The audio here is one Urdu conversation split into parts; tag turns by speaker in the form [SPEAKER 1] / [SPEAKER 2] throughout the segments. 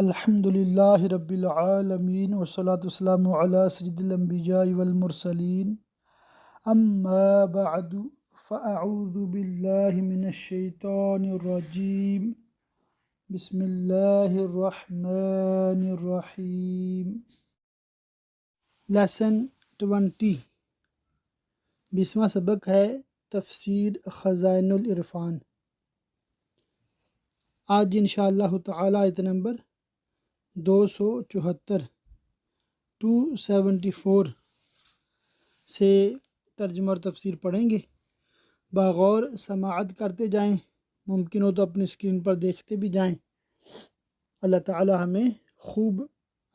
[SPEAKER 1] الحمد للہ رب العالمین والصلاة والسلام علی سید الانبیاء والمرسلین اما بعد فاعوذ باللہ من الشیطان الرجیم بسم اللہ الرحمن الرحیم۔ لیسن 20 20واں سبق ہے تفسیر خزائن العرفان۔ آج انشاءاللہ تعالی آیت نمبر 274 سے ترجمہ اور تفسیر پڑھیں گے۔ باغور سماعت کرتے جائیں، ممکن ہو تو اپنی اسکرین پر دیکھتے بھی جائیں۔ اللہ تعالی ہمیں خوب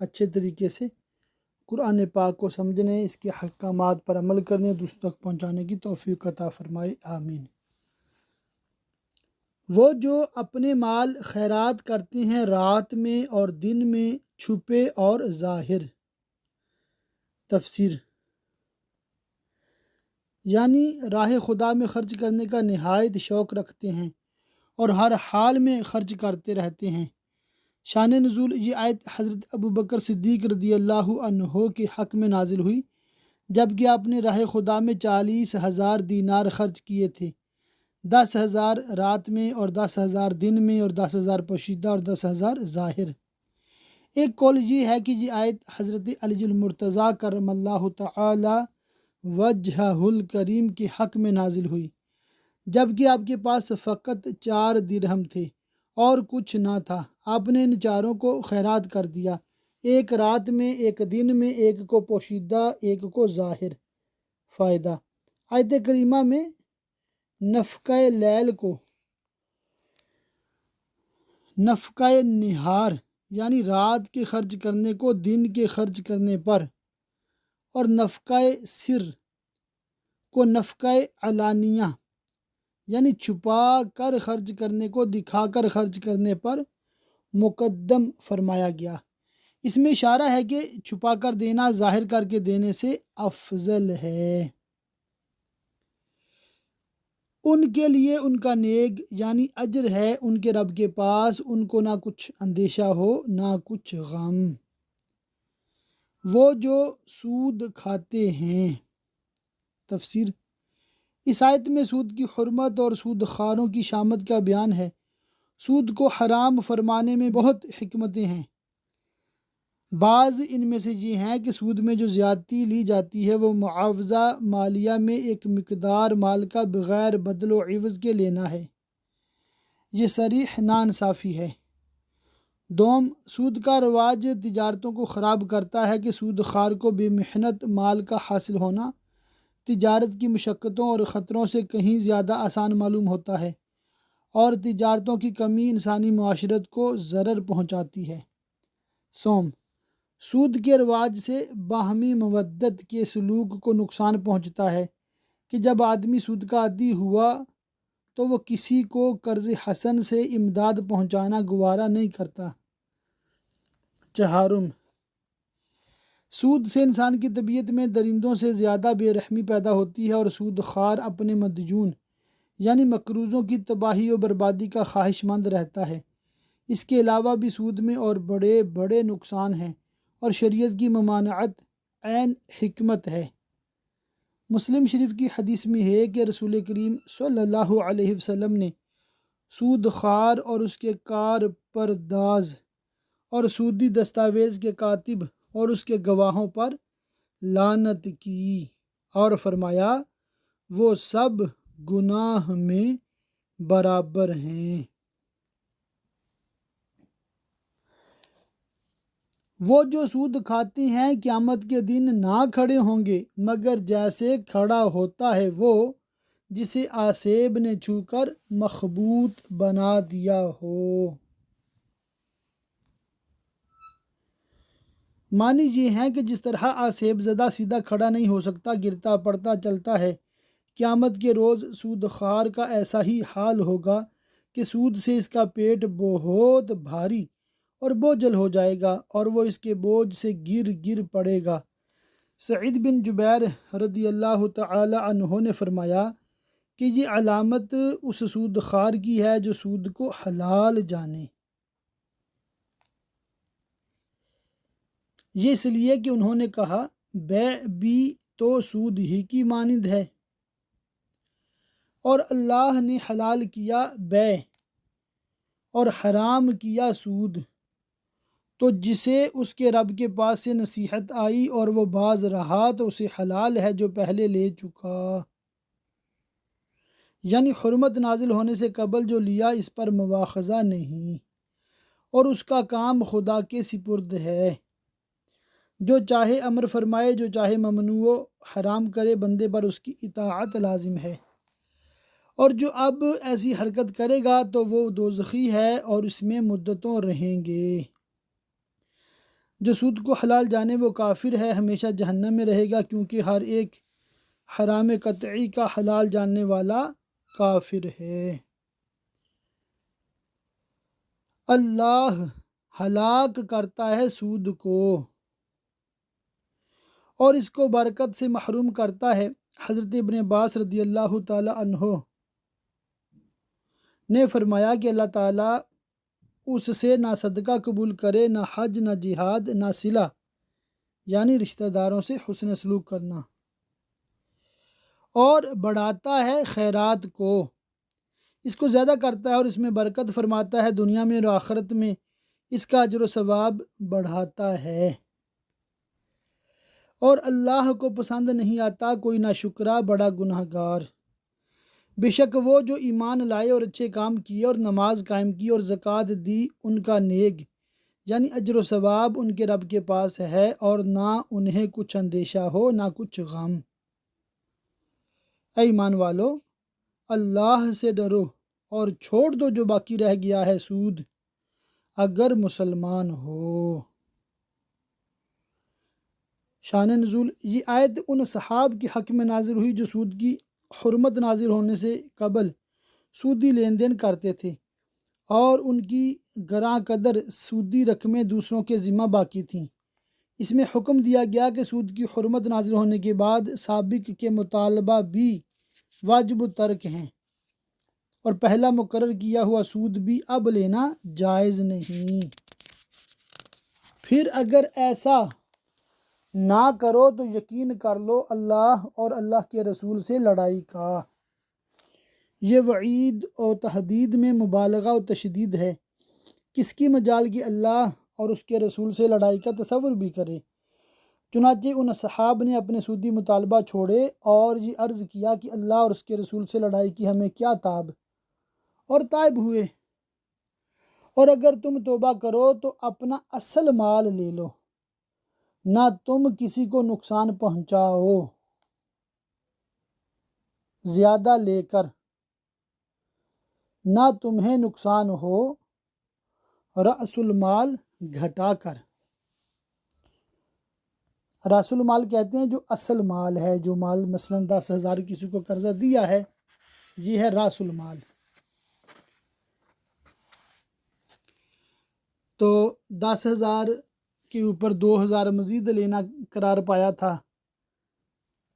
[SPEAKER 1] اچھے طریقے سے قرآن پاک کو سمجھنے، اس کے احکامات پر عمل کرنے، دوسروں تک پہنچانے کی توفیق عطا فرمائے، آمین۔ وہ جو اپنے مال خیرات کرتے ہیں رات میں اور دن میں، چھپے اور ظاہر۔ تفسیر یعنی راہ خدا میں خرچ کرنے کا نہایت شوق رکھتے ہیں اور ہر حال میں خرچ کرتے رہتے ہیں۔ شان نزول یہ آیت حضرت ابوبکر صدیق رضی اللہ عنہ کے حق میں نازل ہوئی جبکہ آپ نے راہ خدا میں 40,000 دینار خرچ کیے تھے، 10,000 رات میں اور 10,000 دن میں اور 10,000 پوشیدہ اور 10,000 ظاہر۔ ایک قول یہ ہے کہ یہ آیت حضرت علی المرتضیٰ کرم اللہ تعالی وجہہ الکریم کے حق میں نازل ہوئی جبکہ آپ کے پاس فقط 4 درہم تھے اور کچھ نہ تھا۔ آپ نے ان چاروں کو خیرات کر دیا، ایک رات میں، ایک دن میں، ایک کو پوشیدہ، ایک کو ظاہر۔ فائدہ: آیت کریمہ میں نفقہ لیل کو نفقہ نہار یعنی رات کے خرچ کرنے کو دن کے خرچ کرنے پر، اور نفقہ سر کو نفقہ علانیہ یعنی چھپا کر خرچ کرنے کو دکھا کر خرچ کرنے پر مقدم فرمایا گیا۔ اس میں اشارہ ہے کہ چھپا کر دینا ظاہر کر کے دینے سے افضل ہے۔ ان کے لیے ان کا نیک یعنی اجر ہے ان کے رب کے پاس، ان کو نہ کچھ اندیشہ ہو نہ کچھ غم۔ وہ جو سود کھاتے ہیں۔ تفسیر اس آیت میں سود کی حرمت اور سود خواروں کی شامت کا بیان ہے۔ سود کو حرام فرمانے میں بہت حکمتیں ہیں۔ بعض ان میں سے یہ ہیں کہ سود میں جو زیادتی لی جاتی ہے وہ معاوضہ مالیہ میں ایک مقدار مال کا بغیر بدل و عوض کے لینا ہے، یہ صریح ناانصافی ہے۔ دوم، سود کا رواج تجارتوں کو خراب کرتا ہے کہ سود خوار کو بے محنت مال کا حاصل ہونا تجارت کی مشقتوں اور خطروں سے کہیں زیادہ آسان معلوم ہوتا ہے، اور تجارتوں کی کمی انسانی معاشرت کو ضرر پہنچاتی ہے۔ سوم، سود کے رواج سے باہمی مودت کے سلوک کو نقصان پہنچتا ہے کہ جب آدمی سود کا عادی ہوا تو وہ کسی کو قرض حسن سے امداد پہنچانا گوارا نہیں کرتا۔ چہارم، سود سے انسان کی طبیعت میں درندوں سے زیادہ بے رحمی پیدا ہوتی ہے اور سود خوار اپنے مدیون یعنی مقروضوں کی تباہی و بربادی کا خواہش مند رہتا ہے۔ اس کے علاوہ بھی سود میں اور بڑے بڑے نقصان ہیں اور شریعت کی ممانعت عین حکمت ہے۔ مسلم شریف کی حدیث میں ہے کہ رسول کریم صلی اللہ علیہ وسلم نے سود خوار اور اس کے کار پرداز اور سودی دستاویز کے کاتب اور اس کے گواہوں پر لعنت کی اور فرمایا وہ سب گناہ میں برابر ہیں۔ وہ جو سود کھاتے ہیں قیامت کے دن نہ کھڑے ہوں گے مگر جیسے کھڑا ہوتا ہے وہ جسے آسیب نے چھو کر مخبوط بنا دیا ہو۔ معنی یہ ہے کہ جس طرح آسیب زدہ سیدھا کھڑا نہیں ہو سکتا، گرتا پڑتا چلتا ہے، قیامت کے روز سود خوار کا ایسا ہی حال ہوگا کہ سود سے اس کا پیٹ بہت بھاری اور بوجھل ہو جائے گا اور وہ اس کے بوجھ سے گر پڑے گا۔ سعید بن جبیر رضی اللہ تعالی عنہ نے فرمایا کہ یہ علامت اس سود خوار کی ہے جو سود کو حلال جانے۔ یہ اس لیے کہ انہوں نے کہا بیع بھی تو سود ہی کی مانند ہے، اور اللہ نے حلال کیا بیع اور حرام کیا سود، تو جسے اس کے رب کے پاس سے نصیحت آئی اور وہ باز رہا تو اسے حلال ہے جو پہلے لے چکا، یعنی حرمت نازل ہونے سے قبل جو لیا اس پر مواخذہ نہیں، اور اس کا کام خدا کے سپرد ہے، جو چاہے امر فرمائے جو چاہے ممنوع حرام کرے، بندے پر اس کی اطاعت لازم ہے، اور جو اب ایسی حرکت کرے گا تو وہ دوزخی ہے اور اس میں مدتوں رہیں گے۔ جو سود کو حلال جانے وہ کافر ہے، ہمیشہ جہنم میں رہے گا، کیونکہ ہر ایک حرام قطعی کا حلال جاننے والا کافر ہے۔ اللہ ہلاک کرتا ہے سود کو اور اس کو برکت سے محروم کرتا ہے۔ حضرت ابن عباس رضی اللہ تعالی عنہ نے فرمایا کہ اللہ تعالیٰ اس سے نہ صدقہ قبول کرے، نہ حج، نہ جہاد، نہ صلہ یعنی رشتہ داروں سے حسن سلوک کرنا، اور بڑھاتا ہے خیرات کو، اس کو زیادہ کرتا ہے اور اس میں برکت فرماتا ہے، دنیا میں اور آخرت میں اس کا اجر و ثواب بڑھاتا ہے، اور اللہ کو پسند نہیں آتا کوئی ناشکرا بڑا گناہ گار۔ بے شک وہ جو ایمان لائے اور اچھے کام کیے اور نماز قائم کی اور زکوٰۃ دی، ان کا نیک یعنی اجر و ثواب ان کے رب کے پاس ہے، اور نہ انہیں کچھ اندیشہ ہو نہ کچھ غم۔ اے ایمان والو، اللہ سے ڈرو اور چھوڑ دو جو باقی رہ گیا ہے سود، اگر مسلمان ہو۔ شان نزول، یہ آیت ان صحاب کے حق میں نازل ہوئی جو سود کی حرمت نازل ہونے سے قبل سودی لین دین کرتے تھے، اور ان کی گراں قدر سودی رقمیں دوسروں کے ذمہ باقی تھیں۔ اس میں حکم دیا گیا کہ سود کی حرمت نازل ہونے کے بعد سابق کے مطالبہ بھی واجب الترک ہیں، اور پہلا مقرر کیا ہوا سود بھی اب لینا جائز نہیں۔ پھر اگر ایسا نہ کرو تو یقین کر لو اللہ اور اللہ کے رسول سے لڑائی کا۔ یہ وعید اور تحدید میں مبالغہ و تشدید ہے، کس کی مجال کی اللہ اور اس کے رسول سے لڑائی کا تصور بھی کرے۔ چنانچہ ان اصحاب نے اپنے سودی مطالبہ چھوڑے اور یہ عرض کیا کہ اللہ اور اس کے رسول سے لڑائی کی ہمیں کیا تاب، اور تائب ہوئے۔ اور اگر تم توبہ کرو تو اپنا اصل مال لے لو، نہ تم کسی کو نقصان پہنچاؤ زیادہ لے کر، نہ تمہیں نقصان ہو رأس المال گھٹا کر۔ رأس المال کہتے ہیں جو اصل مال ہے، جو مال مثلا 10,000 کسی کو قرضہ دیا ہے، یہ ہے رأس المال۔ تو 10,000 کے اوپر 2,000 مزید لینا قرار پایا تھا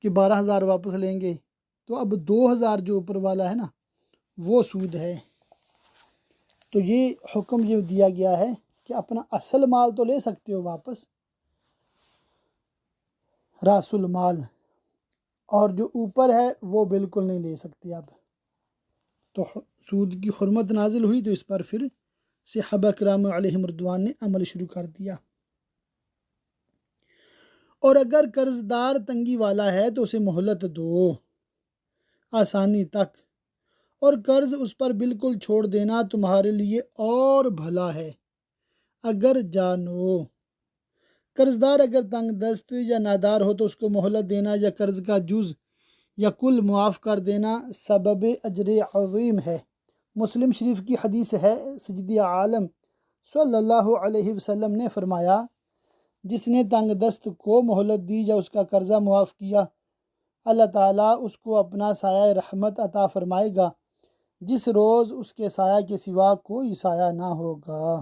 [SPEAKER 1] کہ 12,000 واپس لیں گے، تو اب 2,000 جو اوپر والا ہے نا وہ سود ہے۔ تو یہ حکم یہ دیا گیا ہے کہ اپنا اصل مال تو لے سکتے ہو واپس، رأس المال، اور جو اوپر ہے وہ بالکل نہیں لے سکتے اب۔ تو سود کی حرمت نازل ہوئی تو اس پر پھر صحابہ کرام علیہم رضوان نے عمل شروع کر دیا۔ اور اگر قرض دار تنگی والا ہے تو اسے مہلت دو آسانی تک، اور قرض اس پر بالکل چھوڑ دینا تمہارے لیے اور بھلا ہے اگر جانو۔ قرض دار اگر تنگ دست یا نادار ہو تو اس کو مہلت دینا یا قرض کا جز یا کل معاف کر دینا سبب اجر عظیم ہے۔ مسلم شریف کی حدیث ہے، سیدی عالم صلی اللہ علیہ وسلم نے فرمایا، جس نے تنگ دست کو مہلت دی یا اس کا قرضہ معاف کیا، اللہ تعالیٰ اس کو اپنا سایہ رحمت عطا فرمائے گا جس روز اس کے سایہ کے سوا کوئی سایہ نہ ہوگا۔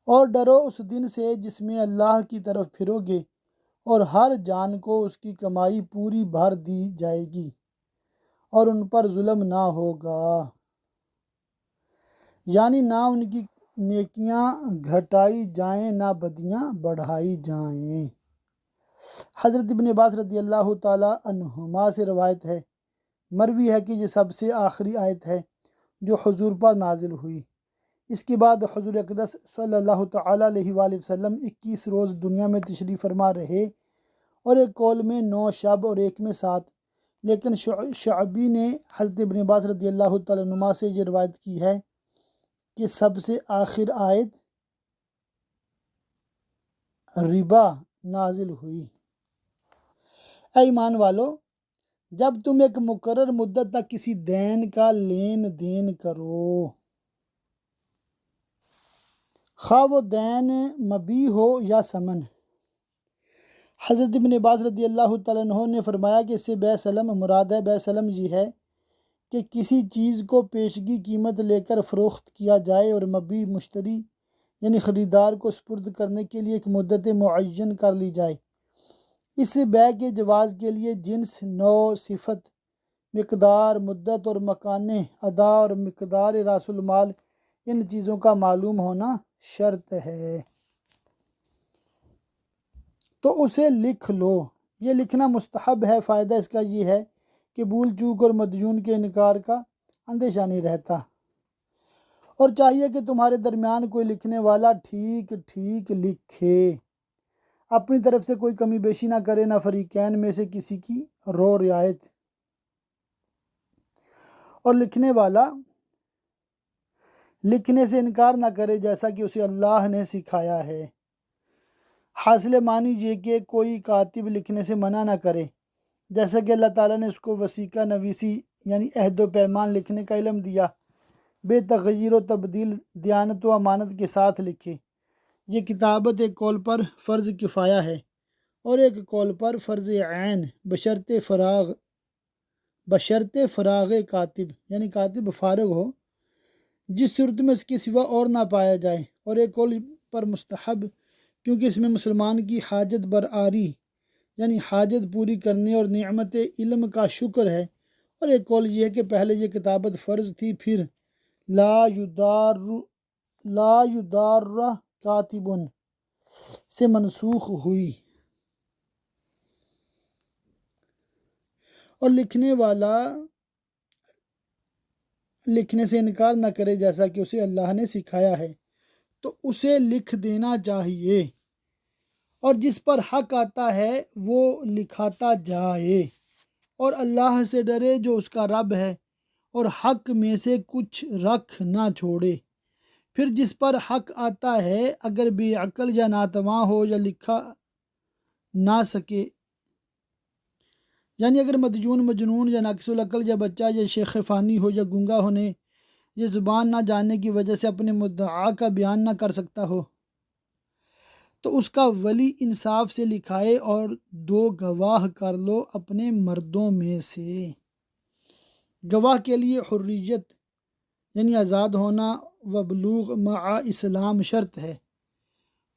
[SPEAKER 1] اور ڈرو اس دن سے جس میں اللہ کی طرف پھرو گے اور ہر جان کو اس کی کمائی پوری بھر دی جائے گی اور ان پر ظلم نہ ہوگا، یعنی نہ ان کی نیکیاں گھٹائی جائیں نہ بدیاں بڑھائی جائیں۔ حضرت ابن عباس رضی اللہ تعالیٰ عنہما سے روایت ہے، مروی ہے کہ یہ سب سے آخری آیت ہے جو حضور پر نازل ہوئی۔ اس کے بعد حضور اقدس صلی اللہ تعالیٰ علیہ وآلہ وسلم 21 روز دنیا میں تشریف فرما رہے، اور ایک قول میں 9 شب اور ایک میں 7، لیکن شعبی نے حضرت ابن عباس رضی اللہ تعالیٰ عنہما سے یہ روایت کی ہے کہ سب سے آخر آیت ربا نازل ہوئی۔ اے ایمان والو، جب تم ایک مقرر مدت تک کسی دین کا لین دین کرو، خواہ وہ دین مبیع ہو یا ثمن۔ حضرت ابن عباس رضی اللہ تعالیٰ عنہ نے فرمایا کہ اس سے بے سلم مراد ہے۔ بے سلم یہ ہے کہ کسی چیز کو پیشگی قیمت لے کر فروخت کیا جائے اور مبیع مشتری یعنی خریدار کو سپرد کرنے کے لیے ایک مدت معین کر لی جائے۔ اس بیع کے جواز کے لیے جنس، نوع، صفت، مقدار، مدت اور مکان ادا اور مقدار راس المال، ان چیزوں کا معلوم ہونا شرط ہے۔ تو اسے لکھ لو۔ یہ لکھنا مستحب ہے۔ فائدہ اس کا یہ ہے کہ بھول چوک اور مدیون کے انکار کا اندیشہ نہیں رہتا، اور چاہیے کہ تمہارے درمیان کوئی لکھنے والا ٹھیک ٹھیک لکھے، اپنی طرف سے کوئی کمی بیشی نہ کرے، نہ فریقین میں سے کسی کی رعایت، اور لکھنے والا لکھنے سے انکار نہ کرے جیسا کہ اسے اللہ نے سکھایا ہے۔ حاصل معنی یہ کہ کوئی کاتب لکھنے سے منع نہ کرے، جیسا کہ اللہ تعالیٰ نے اس کو وثیقہ نویسی یعنی عہد و پیمان لکھنے کا علم دیا، بے تغیر و تبدیل، دیانت و امانت کے ساتھ لکھے۔ یہ کتابت ایک قول پر فرض کفایہ ہے اور ایک قول پر فرض عین، بشرط فراغ کاتب، یعنی کاتب فارغ ہو، جس صورت میں اس کے سوا اور نہ پایا جائے، اور ایک قول پر مستحب، کیونکہ اس میں مسلمان کی حاجت برآری یعنی حاجت پوری کرنے اور نعمت علم کا شکر ہے، اور ایک قول یہ ہے کہ پہلے یہ کتابت فرض تھی، پھر لا یدار کاتب سے منسوخ ہوئی، اور لکھنے والا لکھنے سے انکار نہ کرے جیسا کہ اسے اللہ نے سکھایا ہے، تو اسے لکھ دینا چاہیے، اور جس پر حق آتا ہے وہ لکھاتا جائے، اور اللہ سے ڈرے جو اس کا رب ہے، اور حق میں سے کچھ رکھ نہ چھوڑے۔ پھر جس پر حق آتا ہے اگر بے عقل یا ناتواں ہو یا لکھا نہ سکے، یعنی اگر مدیون، مجنون یا ناقص العقل یا بچہ یا شیخ فانی ہو یا گنگا ہونے یا زبان نہ جاننے کی وجہ سے اپنے مدعا کا بیان نہ کر سکتا ہو، تو اس کا ولی انصاف سے لکھائے اور 2 گواہ کر لو اپنے مردوں میں سے۔ گواہ کے لیے حریت یعنی آزاد ہونا و بلوغ مع اسلام شرط ہے۔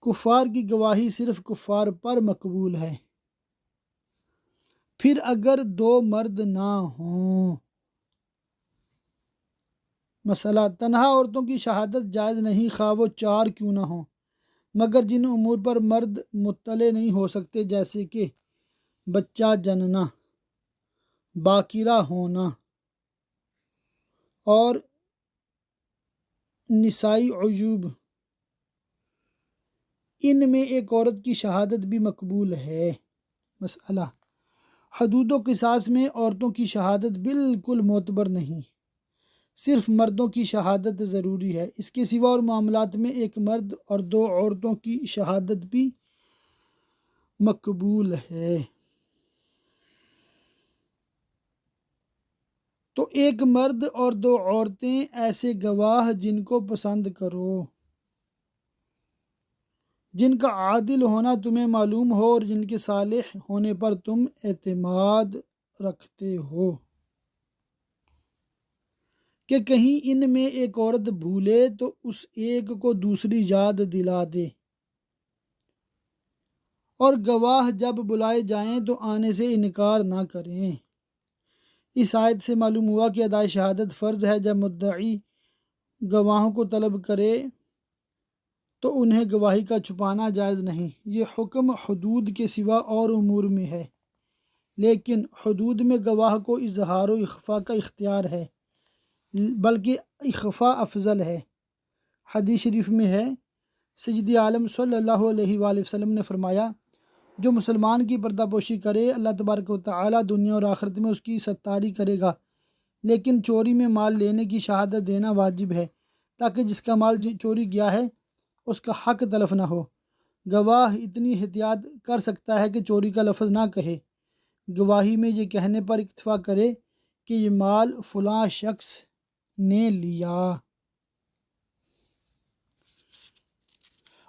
[SPEAKER 1] کفار کی گواہی صرف کفار پر مقبول ہے۔ پھر اگر 2 مرد نہ ہوں، مسئلہ تنہا عورتوں کی شہادت جائز نہیں، خواہ وہ 4 کیوں نہ ہوں، مگر جن امور پر مرد مطلع نہیں ہو سکتے، جیسے کہ بچہ جننا، باکرہ ہونا، اور نسائی عیوب، ان میں ایک عورت کی شہادت بھی مقبول ہے۔ مسئلہ حدود و قصاص میں عورتوں کی شہادت بالکل معتبر نہیں، صرف مردوں کی شہادت ضروری ہے۔ اس کے سوا اور معاملات میں ایک مرد اور 2 عورتوں کی شہادت بھی مقبول ہے۔ تو ایک مرد اور 2 عورتیں، ایسے گواہ جن کو پسند کرو، جن کا عادل ہونا تمہیں معلوم ہو اور جن کے صالح ہونے پر تم اعتماد رکھتے ہو، کہ کہیں ان میں ایک عورت بھولے تو اس ایک کو دوسری یاد دلا دے، اور گواہ جب بلائے جائیں تو آنے سے انکار نہ کریں۔ اس آیت سے معلوم ہوا کہ ادائے شہادت فرض ہے۔ جب مدعی گواہوں کو طلب کرے تو انہیں گواہی کا چھپانا جائز نہیں۔ یہ حکم حدود کے سوا اور امور میں ہے، لیکن حدود میں گواہ کو اظہار و اخفاء کا اختیار ہے، بلکہ اخفاء افضل ہے۔ حدیث شریف میں ہے، سید عالم صلی اللہ علیہ وآلہ وسلم نے فرمایا، جو مسلمان کی پردہ پوشی کرے اللہ تبارک و تعالیٰ دنیا اور آخرت میں اس کی ستاری کرے گا، لیکن چوری میں مال لینے کی شہادت دینا واجب ہے، تاکہ جس کا مال چوری گیا ہے اس کا حق تلف نہ ہو۔ گواہ اتنی احتیاط کر سکتا ہے کہ چوری کا لفظ نہ کہے، گواہی میں یہ کہنے پر اکتفا کرے کہ یہ مال فلاں شخص نے لیا،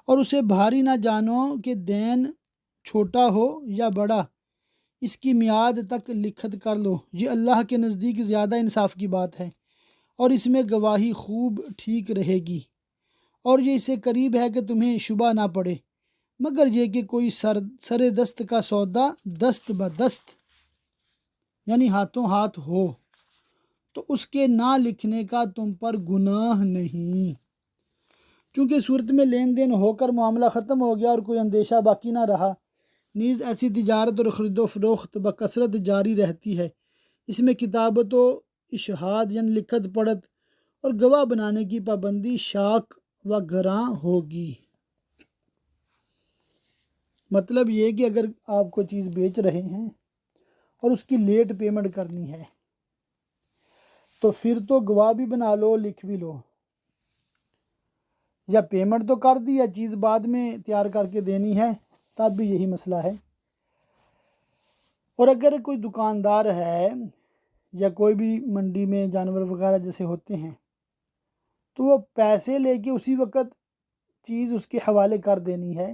[SPEAKER 1] اور اسے بھاری نہ جانو کہ دین چھوٹا ہو یا بڑا، اس کی میعاد تک لکھت کر لو، یہ اللہ کے نزدیک زیادہ انصاف کی بات ہے، اور اس میں گواہی خوب ٹھیک رہے گی، اور یہ اس سے قریب ہے کہ تمہیں شبہ نہ پڑے، مگر یہ کہ کوئی سر دست کا سودا دست بدست یعنی ہاتھوں ہاتھ ہو تو اس کے نہ لکھنے کا تم پر گناہ نہیں، چونکہ صورت میں لین دین ہو کر معاملہ ختم ہو گیا اور کوئی اندیشہ باقی نہ رہا، نیز ایسی تجارت اور خرید و فروخت بکثرت جاری رہتی ہے، اس میں کتابت و اشہاد یعنی لکھت پڑھت اور گواہ بنانے کی پابندی شاق و گراں ہوگی۔ مطلب یہ کہ اگر آپ کو چیز بیچ رہے ہیں اور اس کی لیٹ پیمنٹ کرنی ہے تو پھر تو گواہ بھی بنا لو، لکھ بھی لو، یا پیمنٹ تو کر دی یا چیز بعد میں تیار کر کے دینی ہے، تب بھی یہی مسئلہ ہے۔ اور اگر کوئی دکاندار ہے یا کوئی بھی منڈی میں جانور وغیرہ جیسے ہوتے ہیں تو وہ پیسے لے کے اسی وقت چیز اس کے حوالے کر دینی ہے،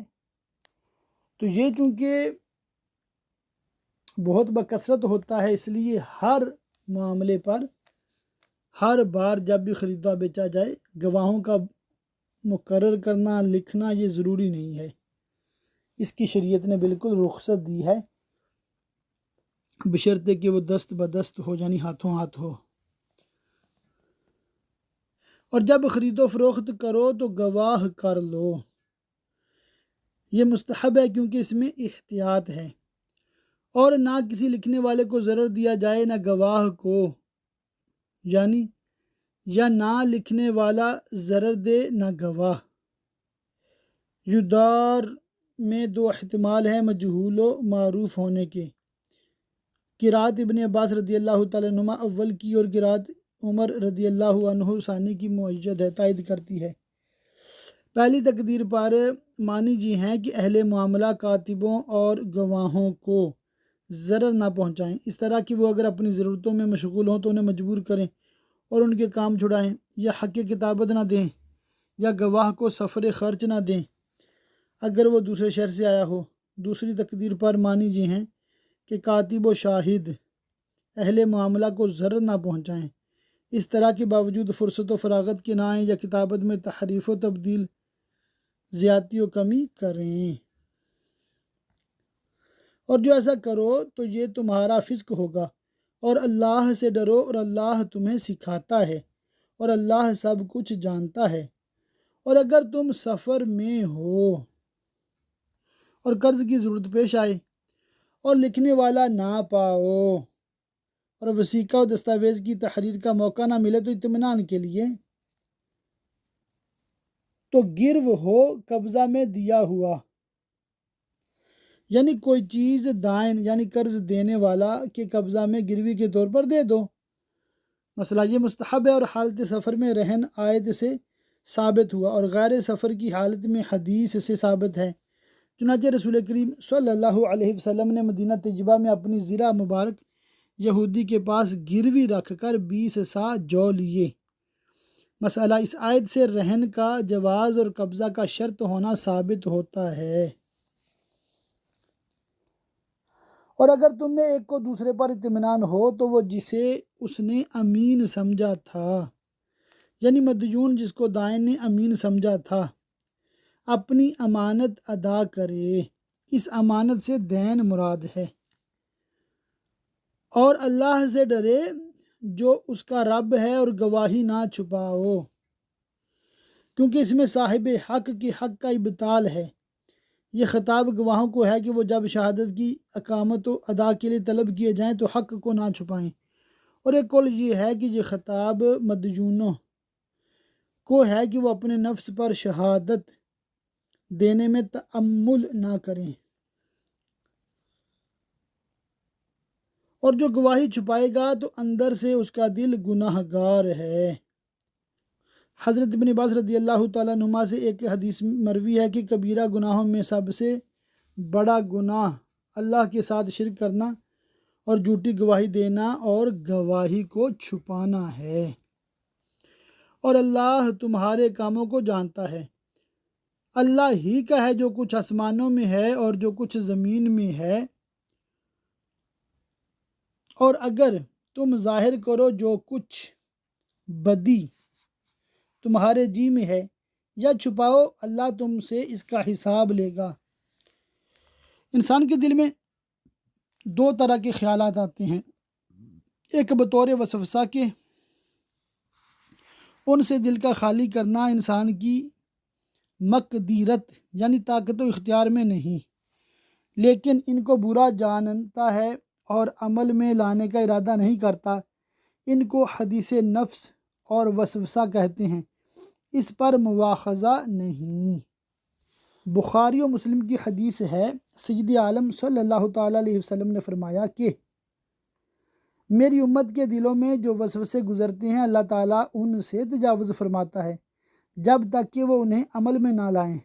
[SPEAKER 1] تو یہ چونکہ بہت بکثرت ہوتا ہے، اس لیے ہر معاملے پر ہر بار جب بھی خریدا بیچا جائے گواہوں کا مقرر کرنا، لکھنا یہ ضروری نہیں ہے، اس کی شریعت نے بالکل رخصت دی ہے، بشرطے کہ وہ دست بدست ہو یعنی ہاتھوں ہاتھ ہو۔ اور جب خرید و فروخت کرو تو گواہ کر لو، یہ مستحب ہے کیونکہ اس میں احتیاط ہے، اور نہ کسی لکھنے والے کو ضرر دیا جائے نہ گواہ کو، یعنی یا نہ لکھنے والا ضرر دے نہ گواہ۔ یدار میں دو احتمال ہیں مجہول و معروف ہونے کے، قرأت ابن عباس رضی اللہ تعالیٰ عنہما اول کی اور قرأت عمر رضی اللہ عنہ ثانی کی معید ہے، تائید کرتی ہے۔ پہلی تقدیر پر معنی جی ہیں کہ اہل معاملہ کاتبوں اور گواہوں کو ضرر نہ پہنچائیں، اس طرح کہ وہ اگر اپنی ضرورتوں میں مشغول ہوں تو انہیں مجبور کریں اور ان کے کام چھڑائیں، یا حق کتابت نہ دیں، یا گواہ کو سفر خرچ نہ دیں اگر وہ دوسرے شہر سے آیا ہو۔ دوسری تقدیر پر معنی جی ہیں کہ کاتب و شاہد اہل معاملہ کو ضرر نہ پہنچائیں، اس طرح کے باوجود فرصت و فراغت کے نہ آئیں یا کتابت میں تحریف و تبدیل، زیادتی و کمی کریں، اور جو ایسا کرو تو یہ تمہارا فسق ہوگا، اور اللہ سے ڈرو اور اللہ تمہیں سکھاتا ہے، اور اللہ سب کچھ جانتا ہے۔ اور اگر تم سفر میں ہو اور قرض کی ضرورت پیش آئے اور لکھنے والا نہ پاؤ اور وثیقہ و دستاویز کی تحریر کا موقع نہ ملے تو اطمینان کے لیے تو گرو ہو قبضہ میں دیا ہوا، یعنی کوئی چیز دائن یعنی قرض دینے والا کے قبضہ میں گروی کے طور پر دے دو۔ مسئلہ یہ مستحب ہے اور حالت سفر میں رہن آیت سے ثابت ہوا، اور غیر سفر کی حالت میں حدیث سے ثابت ہے۔ چنانچہ رسول کریم صلی اللہ علیہ وسلم نے مدینہ طیبہ میں اپنی زرہ مبارک یہودی کے پاس گروی رکھ کر 20 صاع جو لیے۔ مسئلہ اس آیت سے رہن کا جواز اور قبضہ کا شرط ہونا ثابت ہوتا ہے۔ اور اگر تم میں ایک کو دوسرے پر اطمینان ہو تو وہ جسے اس نے امین سمجھا تھا، یعنی مدیون جس کو دائن نے امین سمجھا تھا، اپنی امانت ادا کرے، اس امانت سے دین مراد ہے، اور اللہ سے ڈرے جو اس کا رب ہے، اور گواہی نہ چھپاؤ، کیونکہ اس میں صاحب حق کے حق کا ابطال ہے۔ یہ خطاب گواہوں کو ہے کہ وہ جب شہادت کی اقامت و ادا کے لیے طلب کیے جائیں تو حق کو نہ چھپائیں۔ اور ایک قول یہ ہے کہ یہ خطاب مدیونوں کو ہے کہ وہ اپنے نفس پر شہادت دینے میں تأمل نہ کریں، اور جو گواہی چھپائے گا تو اندر سے اس کا دل گناہ گار ہے۔ حضرت ابن عباس رضی اللہ تعالیٰ عنہما سے ایک حدیث مروی ہے کہ کبیرہ گناہوں میں سب سے بڑا گناہ اللہ کے ساتھ شرک کرنا اور جھوٹی گواہی دینا اور گواہی کو چھپانا ہے، اور اللہ تمہارے کاموں کو جانتا ہے۔ اللہ ہی کا ہے جو کچھ آسمانوں میں ہے اور جو کچھ زمین میں ہے، اور اگر تم ظاہر کرو جو کچھ بدی تمہارے جی میں ہے یا چھپاؤ، اللہ تم سے اس کا حساب لے گا۔ انسان کے دل میں دو طرح کے خیالات آتے ہیں، ایک بطور وسوسہ کے، ان سے دل کا خالی کرنا انسان کی مقدرت یعنی طاقت و اختیار میں نہیں، لیکن ان کو برا جانتا ہے اور عمل میں لانے کا ارادہ نہیں کرتا۔ ان کو حدیث نفس اور وسوسہ کہتے ہیں، اس پر مواخذہ نہیں۔ بخاری و مسلم کی حدیث ہے، سید عالم صلی اللہ تعالیٰ علیہ وسلم نے فرمایا کہ میری امت کے دلوں میں جو وسوسے گزرتے ہیں اللہ تعالیٰ ان سے تجاوز فرماتا ہے جب تک کہ وہ انہیں عمل میں نہ لائیں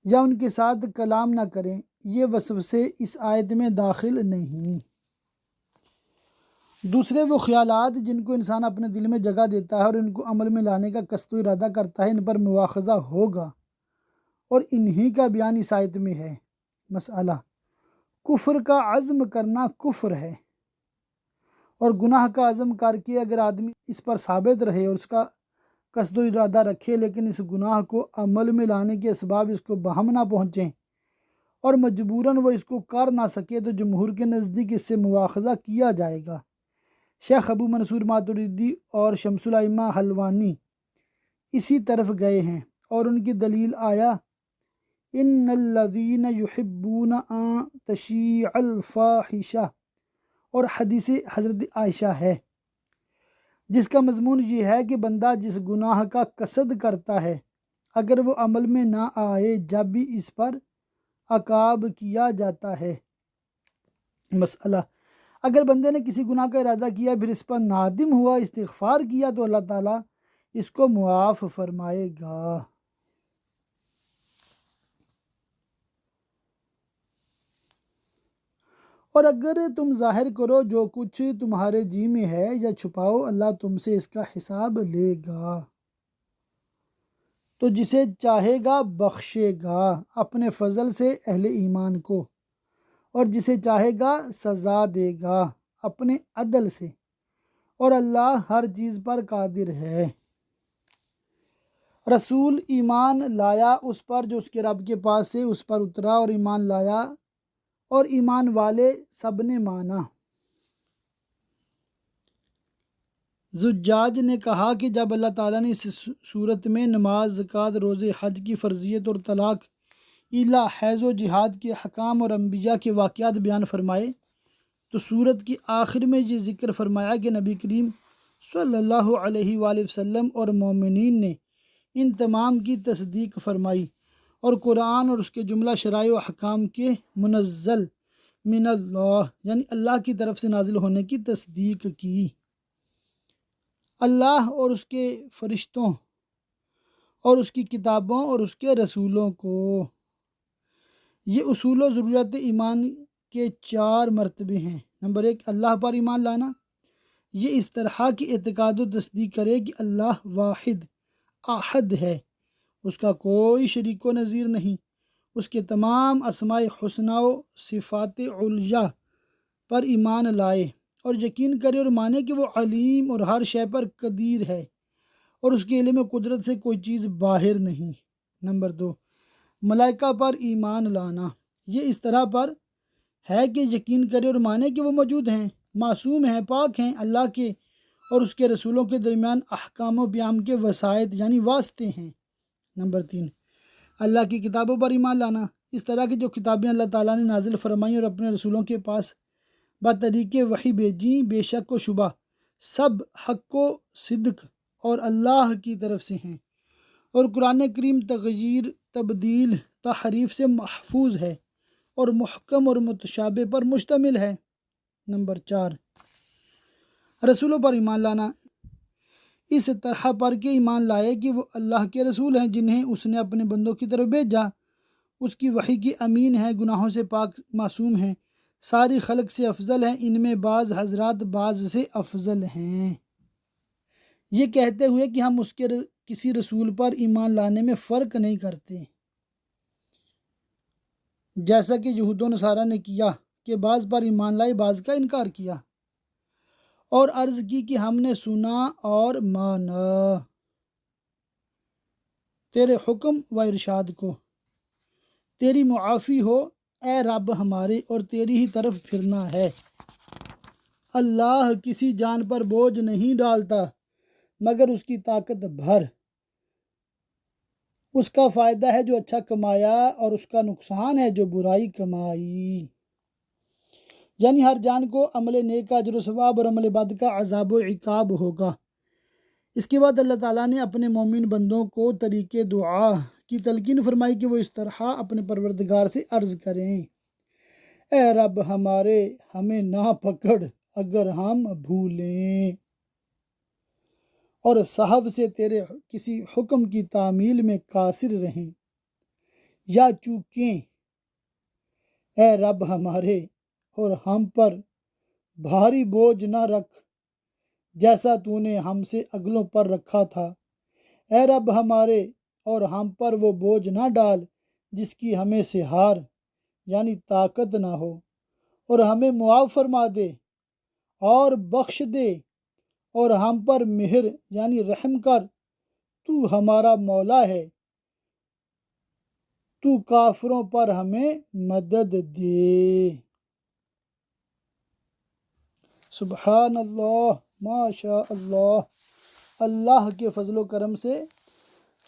[SPEAKER 1] یا ان کے ساتھ کلام نہ کریں۔ یہ وسوسے اس آیت میں داخل نہیں۔ دوسرے وہ خیالات جن کو انسان اپنے دل میں جگہ دیتا ہے اور ان کو عمل میں لانے کا قصد و ارادہ کرتا ہے، ان پر مواخذہ ہوگا، اور انہی کا بیان اس آیت میں ہے۔ مسئلہ: کفر کا عزم کرنا کفر ہے، اور گناہ کا عزم کر کے اگر آدمی اس پر ثابت رہے اور اس کا قصد و ارادہ رکھے، لیکن اس گناہ کو عمل میں لانے کے اسباب اس کو بہم نہ پہنچیں اور مجبوراً وہ اس کو کر نہ سکے، تو جمہور کے نزدیک اس سے مواخذہ کیا جائے گا۔ شیخ ابو منصور ماتریدی اور شمس الائمہ حلوانی اسی طرف گئے ہیں، اور ان کی دلیل آیا ان الذین یحبون ان تشیع الفاحشہ اور حدیث حضرت عائشہ ہے، جس کا مضمون یہ ہے کہ بندہ جس گناہ کا قصد کرتا ہے اگر وہ عمل میں نہ آئے جب بھی اس پر عقاب کیا جاتا ہے۔ مسئلہ: اگر بندے نے کسی گناہ کا ارادہ کیا پھر اس پر نادم ہوا، استغفار کیا، تو اللہ تعالیٰ اس کو معاف فرمائے گا۔ اور اگر تم ظاہر کرو جو کچھ تمہارے جی میں ہے یا چھپاؤ، اللہ تم سے اس کا حساب لے گا، تو جسے چاہے گا بخشے گا اپنے فضل سے اہل ایمان کو، اور جسے چاہے گا سزا دے گا اپنے عدل سے، اور اللہ ہر چیز پر قادر ہے۔ رسول ایمان لایا اس پر جو اس کے رب کے پاس سے اس پر اترا، اور ایمان لایا اور ایمان والے سب نے مانا۔ زجاج نے کہا کہ جب اللہ تعالیٰ نے اس صورت میں نماز، زکوٰۃ، روزے، حج کی فرضیت اور طلاق، ایلا، حیض و جہاد کے حکام اور انبیاء کے واقعات بیان فرمائے، تو صورت کی آخر میں یہ ذکر فرمایا کہ نبی کریم صلی اللہ علیہ وآلہ وسلم اور مومنین نے ان تمام کی تصدیق فرمائی، اور قرآن اور اس کے جملہ شرائع و احکام کے منزل من اللہ یعنی اللہ کی طرف سے نازل ہونے کی تصدیق کی۔ اللہ اور اس کے فرشتوں اور اس کی کتابوں اور اس کے رسولوں کو۔ یہ اصول و ضروریات ایمان کے 4 مرتبے ہیں۔ نمبر 1، اللہ پر ایمان لانا۔ یہ اس طرح کی اعتقاد و تصدیق کرے کہ اللہ واحد احد ہے، اس کا کوئی شریک و نظیر نہیں، اس کے تمام اسماء حسنی و صفات علیہ پر ایمان لائے، اور یقین کرے اور مانے کہ وہ علیم اور ہر شے پر قدیر ہے، اور اس کے علم و قدرت سے کوئی چیز باہر نہیں۔ نمبر 2، ملائکہ پر ایمان لانا۔ یہ اس طرح پر ہے کہ یقین کرے اور مانے کہ وہ موجود ہیں، معصوم ہیں، پاک ہیں اللہ کے، اور اس کے رسولوں کے درمیان احکام و بیان کے وسائط یعنی واسطے ہیں۔ نمبر 3، اللہ کی کتابوں پر ایمان لانا۔ اس طرح کی جو کتابیں اللہ تعالیٰ نے نازل فرمائیں اور اپنے رسولوں کے پاس بطریق وحی بھیجیں، بے شک و شبہ سب حق و صدق اور اللہ کی طرف سے ہیں، اور قرآن کریم تغیر، تبدیل، تحریف سے محفوظ ہے اور محکم اور متشابہ پر مشتمل ہے۔ نمبر 4، رسولوں پر ایمان لانا۔ اس طرح پر کہ ایمان لائے کہ وہ اللہ کے رسول ہیں جنہیں اس نے اپنے بندوں کی طرف بھیجا، اس کی وحی کی امین ہیں، گناہوں سے پاک معصوم ہیں، ساری خلق سے افضل ہیں، ان میں بعض حضرات بعض سے افضل ہیں۔ یہ کہتے ہوئے کہ ہم اس کے کسی رسول پر ایمان لانے میں فرق نہیں کرتے، جیسا کہ یہود و نصارہ نے کیا کہ بعض پر ایمان لائے، بعض کا انکار کیا، اور عرض کی کہ ہم نے سنا اور مانا تیرے حکم و ارشاد کو، تیری معافی ہو اے رب ہمارے، اور تیری ہی طرف پھرنا ہے۔ اللہ کسی جان پر بوجھ نہیں ڈالتا مگر اس کی طاقت بھر، اس کا فائدہ ہے جو اچھا کمایا اور اس کا نقصان ہے جو برائی کمائی۔ یعنی ہر جان کو عمل نیک کا اجر و ثواب اور عمل بد کا عذاب و عقاب ہوگا۔ اس کے بعد اللہ تعالیٰ نے اپنے مومن بندوں کو طریق دعا کی تلقین فرمائی کہ وہ اس طرح اپنے پروردگار سے عرض کریں، اے رب ہمارے، ہمیں نہ پکڑ اگر ہم بھولیں اور صحو سے تیرے کسی حکم کی تعمیل میں قاصر رہیں یا چوکیں، اے رب ہمارے، اور ہم پر بھاری بوجھ نہ رکھ جیسا تو نے ہم سے اگلوں پر رکھا تھا، اے رب ہمارے، اور ہم پر وہ بوجھ نہ ڈال جس کی ہمیں سے ہار یعنی طاقت نہ ہو، اور ہمیں معاف فرما دے اور بخش دے، اور ہم پر مہر یعنی رحم کر، تو ہمارا مولا ہے، تو کافروں پر ہمیں مدد دے۔ سبحان اللہ، ماشاء اللہ۔ اللہ کے فضل و کرم سے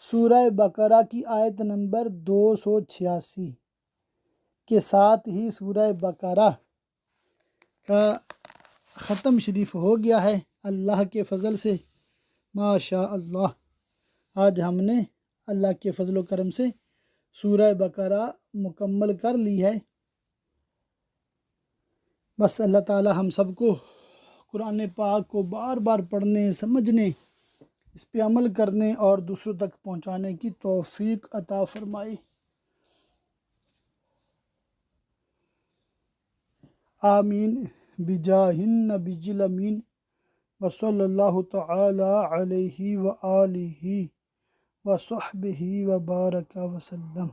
[SPEAKER 1] سورہ بقرہ کی آیت نمبر 286 کے ساتھ ہی سورہ بقرہ کا ختم شریف ہو گیا ہے اللہ کے فضل سے، ماشاء اللہ۔ آج ہم نے اللہ کے فضل و کرم سے سورہ بقرہ مکمل کر لی ہے۔ بس اللہ تعالی ہم سب کو قرآن پاک کو بار بار پڑھنے، سمجھنے، اس پہ عمل کرنے اور دوسروں تک پہنچانے کی توفیق عطا فرمائے۔ آمین بجاہ النبی الامین وصلی اللہ تعالی علیہ وآلہ وصحبہ وبارک وسلم۔